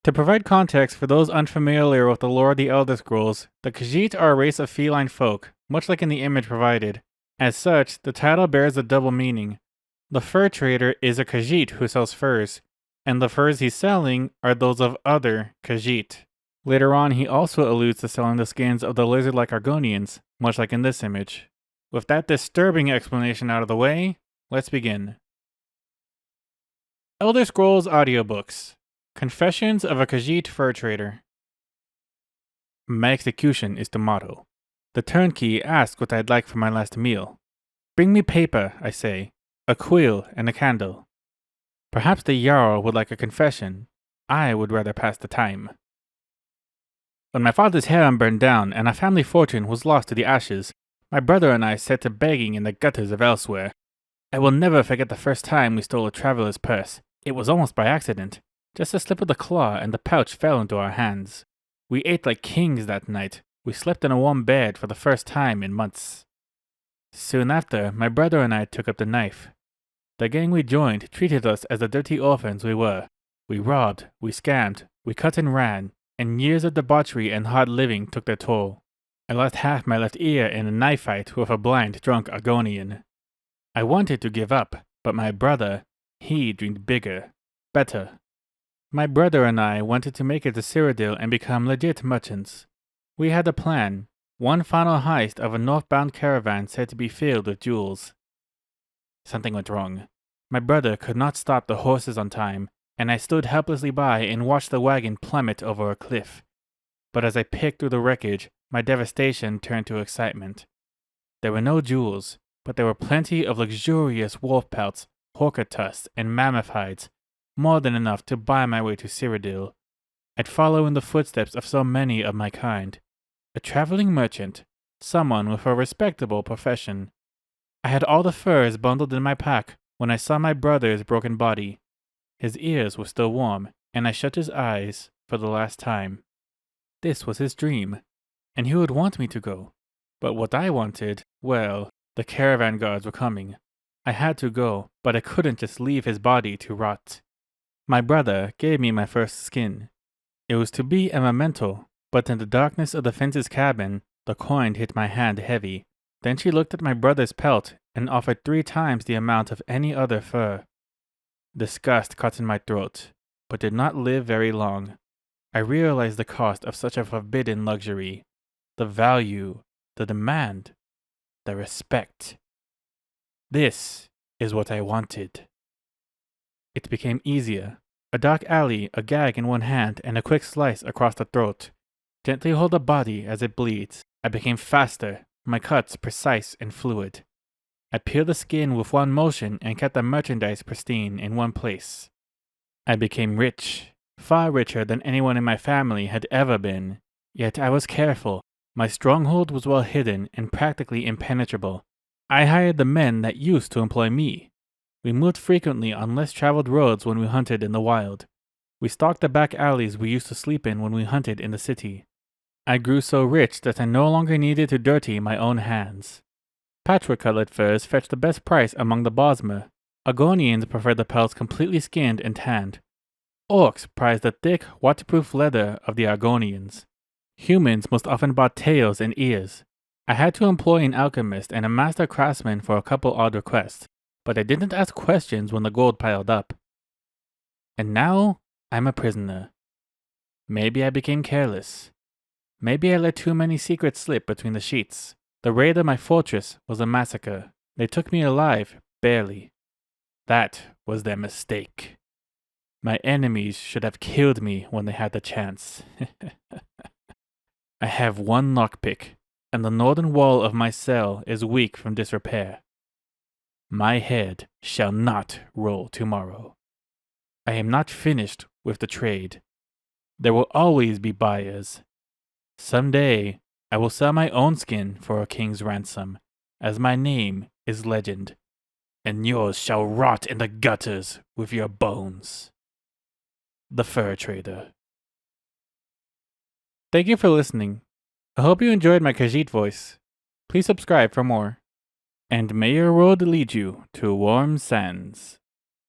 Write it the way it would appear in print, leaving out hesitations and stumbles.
To provide context for those unfamiliar with the lore of the Elder Scrolls, the Khajiit are a race of feline folk, much like in the image provided. As such, the title bears a double meaning. The fur trader is a Khajiit who sells furs, and the furs he's selling are those of other Khajiit. Later on, he also alludes to selling the skins of the lizard-like Argonians, much like in this image. With that disturbing explanation out of the way, let's begin. Elder Scrolls Audiobooks. Confessions of a Khajiit Fur Trader. My execution is tomorrow. The turnkey asks what I'd like for my last meal. Bring me paper, I say, a quill and a candle. Perhaps the Jarl would like a confession. I would rather pass the time. When my father's harem burned down and our family fortune was lost to the ashes, my brother and I set to begging in the gutters of elsewhere. I will never forget the first time we stole a traveler's purse. It was almost by accident. Just a slip of the claw and the pouch fell into our hands. We ate like kings that night. We slept in a warm bed for the first time in months. Soon after, my brother and I took up the knife. The gang we joined treated us as the dirty orphans we were. We robbed, we scammed, we cut and ran, and years of debauchery and hard living took their toll. I lost half my left ear in a knife fight with a blind, drunk Argonian. I wanted to give up, but my brother, he dreamed bigger, better. My brother and I wanted to make it to Cyrodiil and become legit merchants. We had a plan, one final heist of a northbound caravan said to be filled with jewels. Something went wrong. My brother could not stop the horses on time, and I stood helplessly by and watched the wagon plummet over a cliff. But as I picked through the wreckage, my devastation turned to excitement. There were no jewels, but there were plenty of luxurious wolf pelts, horker tusks, and mammoth hides, more than enough to buy my way to Cyrodiil. I'd follow in the footsteps of so many of my kind. A traveling merchant, someone with a respectable profession. I had all the furs bundled in my pack when I saw my brother's broken body. His ears were still warm, and I shut his eyes for the last time. This was his dream, and he would want me to go. But what I wanted, well, the caravan guards were coming. I had to go, but I couldn't just leave his body to rot. My brother gave me my first skin. It was to be a memento, but in the darkness of the fence's cabin, the coin hit my hand heavy. Then she looked at my brother's pelt and offered 3 times the amount of any other fur. Disgust caught in my throat, but did not live very long. I realized the cost of such a forbidden luxury, the value, the demand, the respect. This is what I wanted. It became easier. A dark alley, a gag in one hand, and a quick slice across the throat. Gently hold the body as it bleeds. I became faster, my cuts precise and fluid. I peeled the skin with one motion and kept the merchandise pristine in one place. I became rich, far richer than anyone in my family had ever been. Yet I was careful. My stronghold was well hidden and practically impenetrable. I hired the men that used to employ me. We moved frequently on less traveled roads when we hunted in the wild. We stalked the back alleys we used to sleep in when we hunted in the city. I grew so rich that I no longer needed to dirty my own hands. Patchwork-colored furs fetched the best price among the Bosmer. Argonians preferred the pelts completely skinned and tanned. Orcs prized the thick, waterproof leather of the Argonians. Humans most often bought tails and ears. I had to employ an alchemist and a master craftsman for a couple odd requests, but I didn't ask questions when the gold piled up. And now, I'm a prisoner. Maybe I became careless. Maybe I let too many secrets slip between the sheets. The raid of my fortress was a massacre. They took me alive, barely. That was their mistake. My enemies should have killed me when they had the chance. I have one lockpick, and the northern wall of my cell is weak from disrepair. My head shall not roll tomorrow. I am not finished with the trade. There will always be buyers. Someday, I will sell my own skin for a king's ransom, as my name is legend, and yours shall rot in the gutters with your bones. The Fur Trader. Thank you for listening. I hope you enjoyed my Khajiit voice. Please subscribe for more. And may your road lead you to warm sands.